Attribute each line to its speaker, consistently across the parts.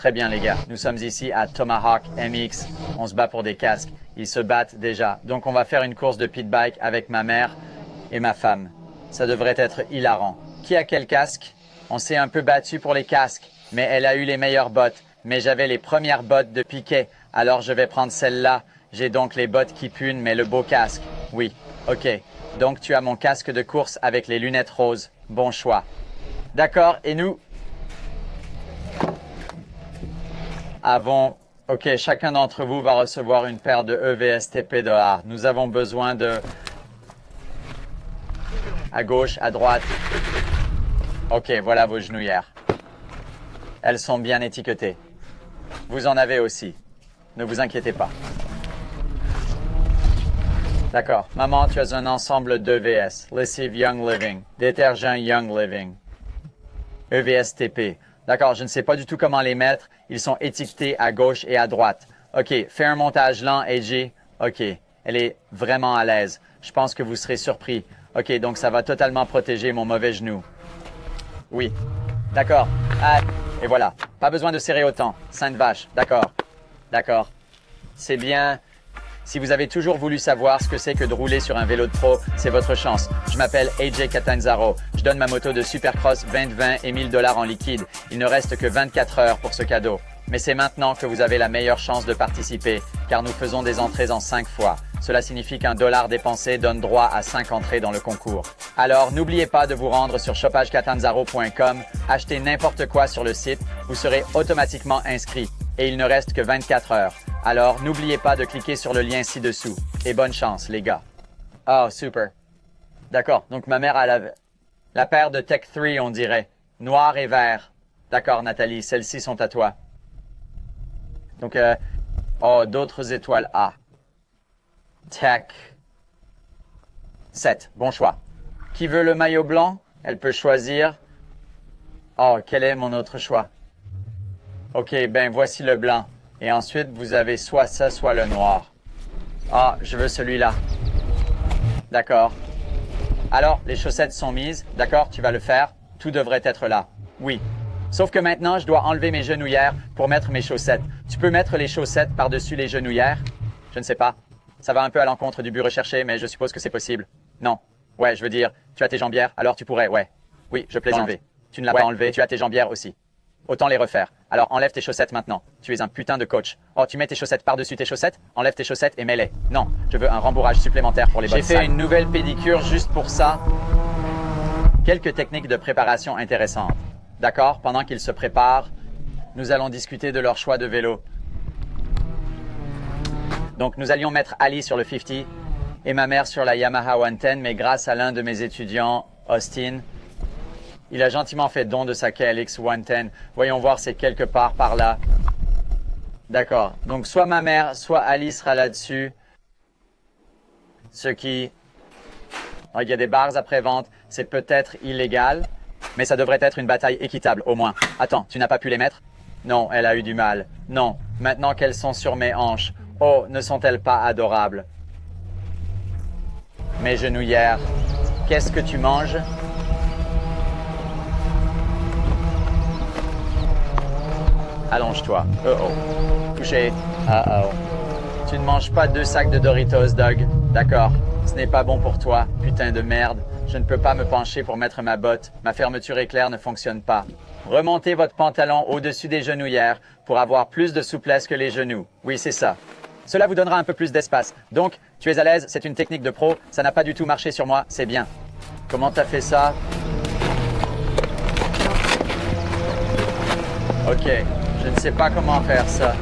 Speaker 1: Très bien les gars, nous sommes ici à Tomahawk MX. On se bat pour des casques. Ils se battent déjà. Donc on va faire une course de pit bike avec ma mère et ma femme. Ça devrait être hilarant. Qui a quel casque? On s'est un peu battu pour les casques, mais elle a eu les meilleures bottes. Mais j'avais les premières bottes de Piquet, alors je vais prendre celle-là. J'ai donc les bottes qui puent, mais le beau casque. Oui, ok. Donc tu as mon casque de course avec les lunettes roses. Bon choix. D'accord, et nous avons... Ok, chacun d'entre vous va recevoir une paire de EVSTP $. Nous avons besoin de... À gauche, à droite. Ok, voilà vos genouillères. Elles sont bien étiquetées. Vous en avez aussi. Ne vous inquiétez pas. D'accord. Maman, tu as un ensemble d'EVS. Lessive Young Living. Détergent Young Living. EVSTP. D'accord, je ne sais pas du tout comment les mettre. Ils sont étiquetés à gauche et à droite. Ok, fais un montage lent, AJ. Ok, elle est vraiment à l'aise. Je pense que vous serez surpris. Ok, donc ça va totalement protéger mon mauvais genou. Oui. D'accord. Ah, et voilà. Pas besoin de serrer autant. Sainte vache. D'accord. D'accord. C'est bien. Si vous avez toujours voulu savoir ce que c'est que de rouler sur un vélo de pro, c'est votre chance. Je m'appelle AJ Catanzaro. Je donne ma moto de Supercross 2020 et $1000 en liquide. Il ne reste que 24 heures pour ce cadeau. Mais c'est maintenant que vous avez la meilleure chance de participer, car nous faisons des entrées en 5 fois. Cela signifie qu'un $1 dépensé donne droit à 5 entrées dans le concours. Alors, n'oubliez pas de vous rendre sur shopagecatanzaro.com, achetez n'importe quoi sur le site, vous serez automatiquement inscrit. Et il ne reste que 24 heures. Alors, n'oubliez pas de cliquer sur le lien ci-dessous. Et bonne chance, les gars. Oh, super. D'accord, donc ma mère a la paire de Tech 3, on dirait. Noir et vert. D'accord, Nathalie, celles-ci sont à toi. Donc, oh, d'autres étoiles A. Tech 7, bon choix. Qui veut le maillot blanc? Elle peut choisir. Oh, quel est mon autre choix? Ok, ben voici le blanc. Et ensuite, vous avez soit ça, soit le noir. Ah, je veux celui-là. D'accord. Alors, les chaussettes sont mises. D'accord, tu vas le faire. Tout devrait être là. Oui. Sauf que maintenant, je dois enlever mes genouillères pour mettre mes chaussettes. Tu peux mettre les chaussettes par-dessus les genouillères? Je ne sais pas. Ça va un peu à l'encontre du but recherché, mais je suppose que c'est possible. Non. Ouais, je veux dire, tu as tes jambières, alors tu pourrais, ouais. Oui, je plaisante. Tu ne l'as pas enlevé, tu as tes jambières aussi. Autant les refaire. Alors enlève tes chaussettes maintenant. Tu es un putain de coach. Oh, tu mets tes chaussettes par-dessus tes chaussettes? Enlève tes chaussettes et mets-les. Non, je veux un rembourrage supplémentaire pour les bonnes salles. J'ai fait une nouvelle pédicure juste pour ça. Quelques techniques de préparation intéressantes. D'accord? Pendant qu'ils se préparent, nous allons discuter de leur choix de vélo. Donc nous allions mettre Ali sur le 50 et ma mère sur la Yamaha 110, mais grâce à l'un de mes étudiants, Austin, il a gentiment fait don de sa KLX 110. Voyons voir, c'est quelque part par là. D'accord. Donc, soit ma mère, soit Ali sera là-dessus. Ce qui... Oh, il y a des barres après-vente. C'est peut-être illégal, mais ça devrait être une bataille équitable, au moins. Attends, tu n'as pas pu les mettre? Non, elle a eu du mal. Non, maintenant qu'elles sont sur mes hanches. Oh, ne sont-elles pas adorables? Mes genouillères. Qu'est-ce que tu manges? Allonge-toi. Oh. Touché. Oh. Tu ne manges pas 2 sacs de Doritos, Doug. D'accord. Ce n'est pas bon pour toi, putain de merde. Je ne peux pas me pencher pour mettre ma botte. Ma fermeture éclair ne fonctionne pas. Remontez votre pantalon au-dessus des genouillères pour avoir plus de souplesse que les genoux. Oui, c'est ça. Cela vous donnera un peu plus d'espace. Donc, tu es à l'aise, c'est une technique de pro. Ça n'a pas du tout marché sur moi, c'est bien. Comment t'as fait ça? Ok. Je ne sais pas comment faire ça.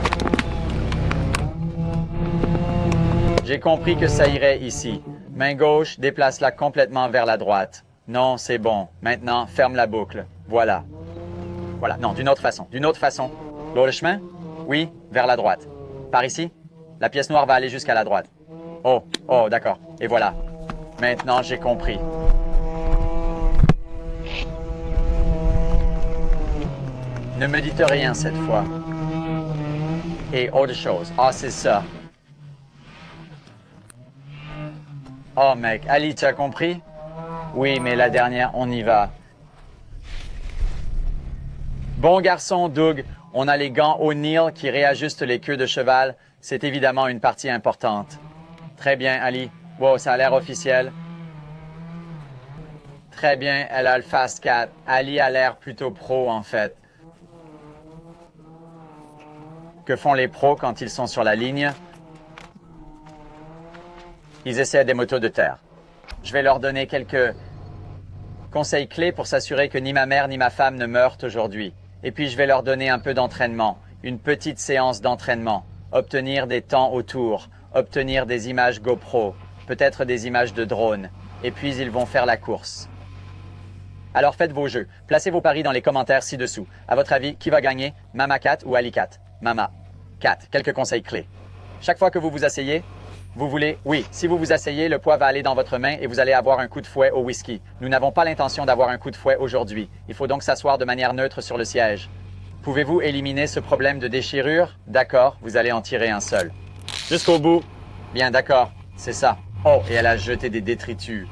Speaker 1: J'ai compris que ça irait ici. Main gauche, déplace-la complètement vers la droite. Non, c'est bon. Maintenant, ferme la boucle. Voilà. Voilà. Non, d'une autre façon. D'une autre façon. L'autre chemin? Oui, vers la droite. Par ici? La pièce noire va aller jusqu'à la droite. Oh, d'accord. Et voilà. Maintenant, j'ai compris. Ne me dites rien cette fois. Et autre chose. Ah, c'est ça. Oh, mec. Ali, tu as compris? Oui, mais la dernière, on y va. Bon garçon, Doug. On a les gants O'Neill qui réajustent les queues de cheval. C'est évidemment une partie importante. Très bien, Ali. Wow, ça a l'air officiel. Très bien, elle a le Fast 4. Ali a l'air plutôt pro en fait. Que font les pros quand ils sont sur la ligne? Ils essaient des motos de terre. Je vais leur donner quelques conseils clés pour s'assurer que ni ma mère ni ma femme ne meurent aujourd'hui. Et puis je vais leur donner un peu d'entraînement, une petite séance d'entraînement, obtenir des temps autour, obtenir des images GoPro, peut-être des images de drone. Et puis ils vont faire la course. Alors faites vos jeux. Placez vos paris dans les commentaires ci-dessous. À votre avis, qui va gagner? Mama Cat ou Ali Cat? Mama Cat. Quelques conseils clés. Chaque fois que vous vous asseyez, vous voulez, oui, si vous vous asseyez, le poids va aller dans votre main et vous allez avoir un coup de fouet au whisky. Nous n'avons pas l'intention d'avoir un coup de fouet aujourd'hui. Il faut donc s'asseoir de manière neutre sur le siège. Pouvez-vous éliminer ce problème de déchirure? D'accord, vous allez en tirer un seul. Jusqu'au bout. Bien, d'accord, c'est ça. Oh, et elle a jeté des détritus.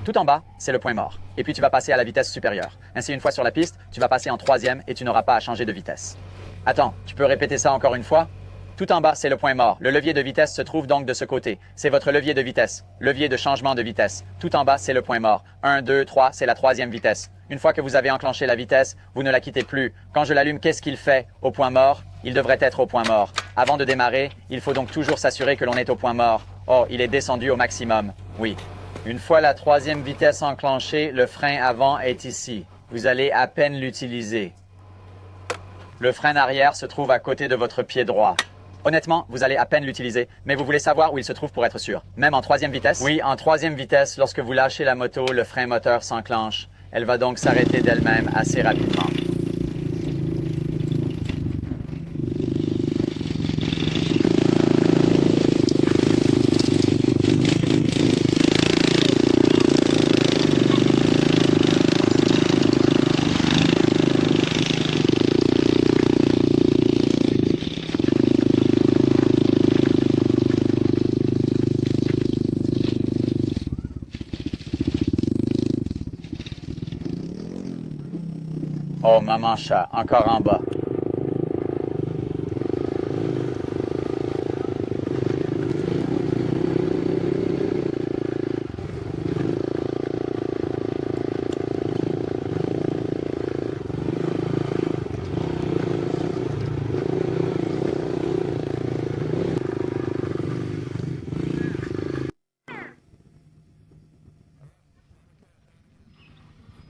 Speaker 1: Tout en bas, c'est le point mort. Et puis tu vas passer à la vitesse supérieure. Ainsi, une fois sur la piste, tu vas passer en 3e et tu n'auras pas à changer de vitesse. Attends, tu peux répéter ça encore une fois? Tout en bas, c'est le point mort. Le levier de vitesse se trouve donc de ce côté. C'est votre levier de vitesse. Levier de changement de vitesse. Tout en bas, c'est le point mort. 1, 2, 3, c'est la 3e vitesse. Une fois que vous avez enclenché la vitesse, vous ne la quittez plus. Quand je l'allume, qu'est-ce qu'il fait? Au point mort, il devrait être au point mort. Avant de démarrer, il faut donc toujours s'assurer que l'on est au point mort. Oh, il est descendu au maximum. Oui. Une fois la 3e vitesse enclenchée, le frein avant est ici. Vous allez à peine l'utiliser. Le frein arrière se trouve à côté de votre pied droit. Honnêtement, vous allez à peine l'utiliser, mais vous voulez savoir où il se trouve pour être sûr. Même en 3e vitesse? Oui, en 3e vitesse, lorsque vous lâchez la moto, le frein moteur s'enclenche. Elle va donc s'arrêter d'elle-même assez rapidement. Oh, maman chat, encore en bas.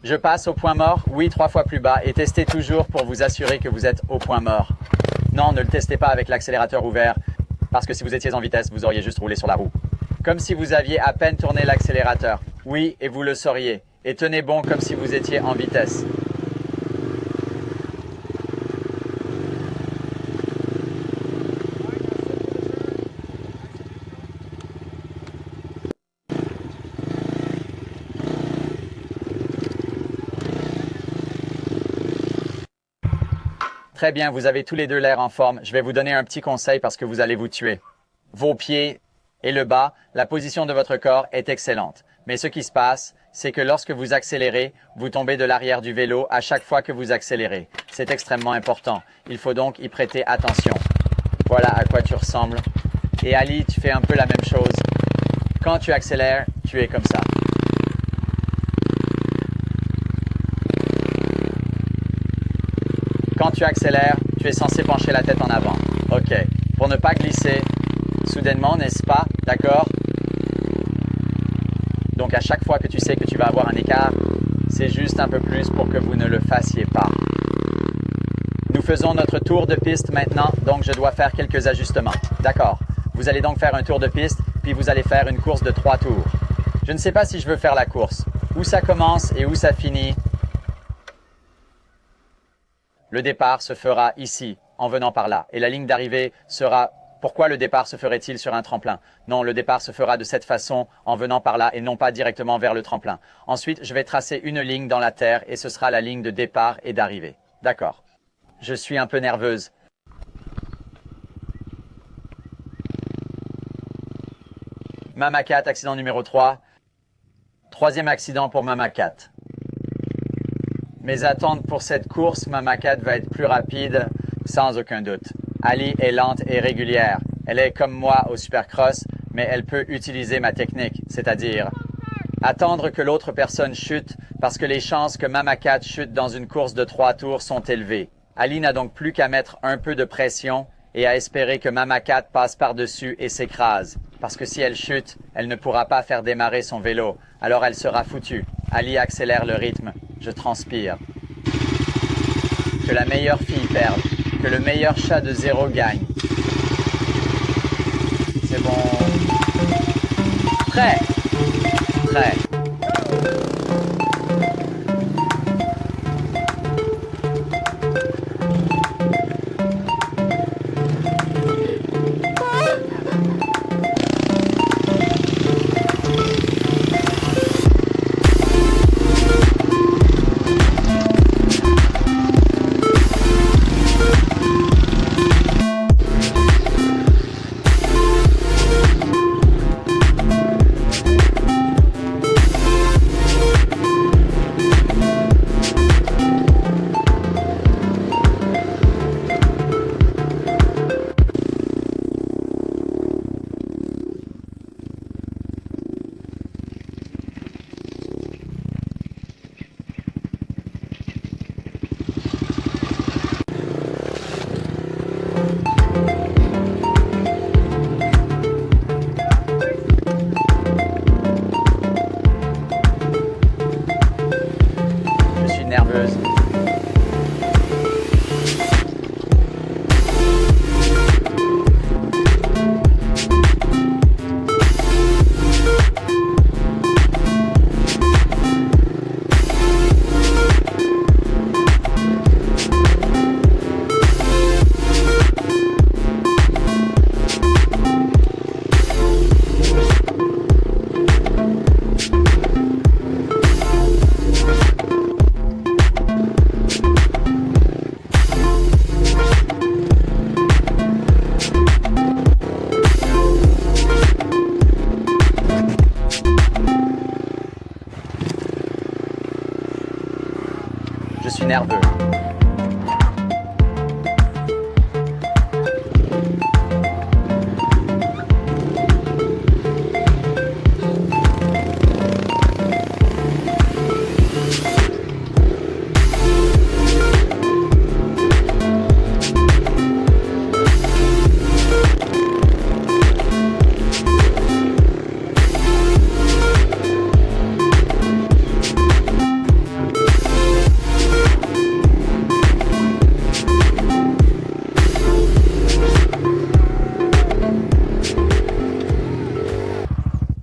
Speaker 1: Je passe au point mort, oui, 3 fois plus bas, et testez toujours pour vous assurer que vous êtes au point mort. Non, ne le testez pas avec l'accélérateur ouvert, parce que si vous étiez en vitesse, vous auriez juste roulé sur la roue. Comme si vous aviez à peine tourné l'accélérateur. Oui, et vous le sauriez. Et tenez bon comme si vous étiez en vitesse. Très bien, vous avez tous les deux l'air en forme. Je vais vous donner un petit conseil parce que vous allez vous tuer. Vos pieds et le bas, la position de votre corps est excellente. Mais ce qui se passe, c'est que lorsque vous accélérez, vous tombez de l'arrière du vélo à chaque fois que vous accélérez. C'est extrêmement important. Il faut donc y prêter attention. Voilà à quoi tu ressembles. Et Ali, tu fais un peu la même chose. Quand tu accélères, tu es comme ça. Quand tu accélères, tu es censé pencher la tête en avant. Ok. Pour ne pas glisser soudainement, n'est-ce pas? D'accord? Donc à chaque fois que tu sais que tu vas avoir un écart, c'est juste un peu plus pour que vous ne le fassiez pas. Nous faisons notre tour de piste maintenant, donc je dois faire quelques ajustements. D'accord. Vous allez donc faire un tour de piste, puis vous allez faire une course de 3 tours. Je ne sais pas si je veux faire la course. Où ça commence et où ça finit? Le départ se fera ici, en venant par là. Et la ligne d'arrivée sera... Pourquoi le départ se ferait-il sur un tremplin? Non, le départ se fera de cette façon, en venant par là, et non pas directement vers le tremplin. Ensuite, je vais tracer une ligne dans la terre, et ce sera la ligne de départ et d'arrivée. D'accord. Je suis un peu nerveuse. Mama Cat, accident numéro 3. 3e accident pour Mama Cat. Mes attentes pour cette course, Mama Cat va être plus rapide, sans aucun doute. Ali est lente et régulière. Elle est comme moi au Supercross, mais elle peut utiliser ma technique, c'est-à-dire attendre que l'autre personne chute parce que les chances que Mama Cat chute dans une course de 3 tours sont élevées. Ali n'a donc plus qu'à mettre un peu de pression et à espérer que Mama Cat passe par-dessus et s'écrase. Parce que si elle chute, elle ne pourra pas faire démarrer son vélo. Alors elle sera foutue. Ali accélère le rythme. Je transpire. Que la meilleure fille perde. Que le meilleur chat de 0 gagne. C'est bon. Prêt. Prêt. Je suis nerveuse. Je suis nerveux.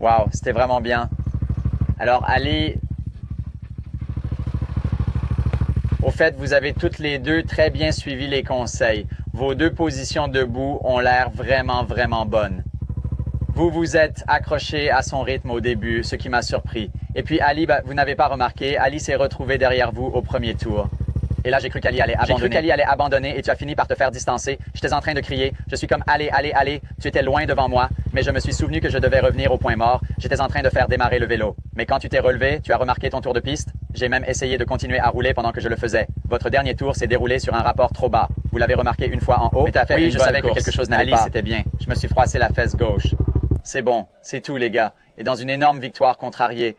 Speaker 1: Wow, c'était vraiment bien. Alors, Ali, au fait, vous avez toutes les deux très bien suivi les conseils. Vos deux positions debout ont l'air vraiment, vraiment bonnes. Vous vous êtes accroché à son rythme au début, ce qui m'a surpris. Et puis Ali, vous n'avez pas remarqué, Ali s'est retrouvé derrière vous au premier tour. Et là, j'ai cru qu'Ali allait abandonner. J'ai cru qu'Ali allait abandonner et tu as fini par te faire distancer. J'étais en train de crier. Je suis comme allez, allez, allez. Tu étais loin devant moi, mais je me suis souvenu que je devais revenir au point mort. J'étais en train de faire démarrer le vélo. Mais quand tu t'es relevé, tu as remarqué ton tour de piste. J'ai même essayé de continuer à rouler pendant que je le faisais. Votre dernier tour s'est déroulé sur un rapport trop bas. Vous l'avez remarqué une fois en haut. Mais t'as fait oui, je savais que quelque chose n'allait pas. Ali, c'était bien. Je me suis froissé la fesse gauche. C'est bon, c'est tout les gars. Et dans une énorme victoire contrariée,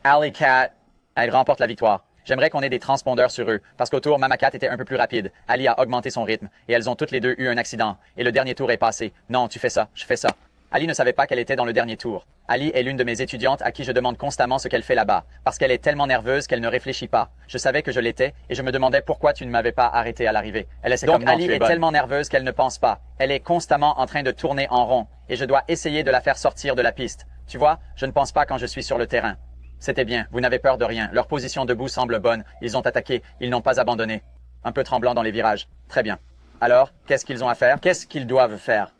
Speaker 1: Alley Cat, elle remporte la victoire. J'aimerais qu'on ait des transpondeurs sur eux, parce qu'au tour, Mama Cat était un peu plus rapide. Ali a augmenté son rythme, et elles ont toutes les deux eu un accident. Et le dernier tour est passé. Non, tu fais ça, je fais ça. Ali ne savait pas qu'elle était dans le dernier tour. Ali est l'une de mes étudiantes à qui je demande constamment ce qu'elle fait là-bas, parce qu'elle est tellement nerveuse qu'elle ne réfléchit pas. Je savais que je l'étais, et je me demandais pourquoi tu ne m'avais pas arrêté à l'arrivée. Donc Ali est tellement nerveuse qu'elle ne pense pas. Elle est constamment en train de tourner en rond, et je dois essayer de la faire sortir de la piste. Tu vois, je ne pense pas quand je suis sur le terrain. C'était bien, vous n'avez peur de rien. Leur position debout semble bonne. Ils ont attaqué, ils n'ont pas abandonné. Un peu tremblant dans les virages. Très bien. Alors, qu'est-ce qu'ils ont à faire? Qu'est-ce qu'ils doivent faire?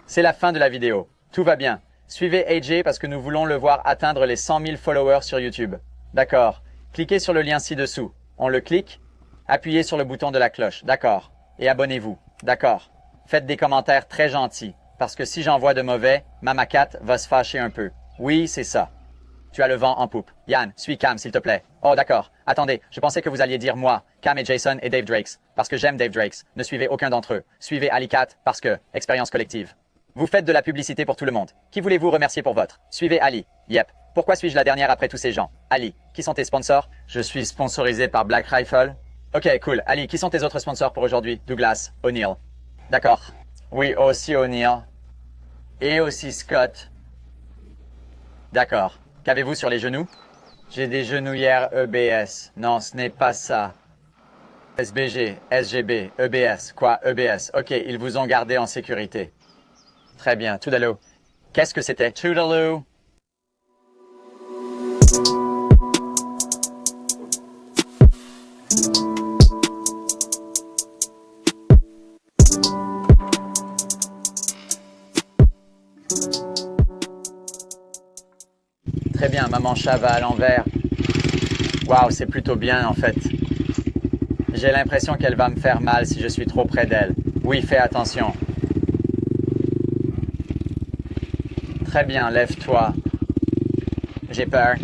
Speaker 1: C'est la fin de la vidéo. Tout va bien. Suivez AJ parce que nous voulons le voir atteindre les 100 000 followers sur YouTube. D'accord. Cliquez sur le lien ci-dessous. On le clique. Appuyez sur le bouton de la cloche. D'accord. Et abonnez-vous. D'accord. Faites des commentaires très gentils. Parce que si j'envoie de mauvais, Mama Cat va se fâcher un peu. Oui, c'est ça. Tu as le vent en poupe. Yann, suis Cam, s'il te plaît. Oh, d'accord. Attendez, je pensais que vous alliez dire moi, Cam et Jason et Dave Drakes. Parce que j'aime Dave Drakes. Ne suivez aucun d'entre eux. Suivez Alicat parce que, expérience collective. Vous faites de la publicité pour tout le monde. Qui voulez-vous remercier pour votre? Suivez Ali. Yep. Pourquoi suis-je la dernière après tous ces gens? Ali. Qui sont tes sponsors? Je suis sponsorisé par Black Rifle. Ok, cool. Ali, qui sont tes autres sponsors pour aujourd'hui? Douglas. O'Neill. D'accord. Oui, aussi O'Neill. Et aussi Scott. D'accord. Qu'avez-vous sur les genoux? J'ai des genouillères EBS. Non, ce n'est pas ça. SBG, SGB, EBS. Quoi, EBS? Ok, ils vous ont gardé en sécurité. Très bien, Toodaloo. Qu'est-ce que c'était? Toodaloo. Très bien, maman chat va à l'envers. Waouh, c'est plutôt bien en fait. J'ai l'impression qu'elle va me faire mal si je suis trop près d'elle. Oui, fais attention. Très bien, lève-toi. J'ai peur.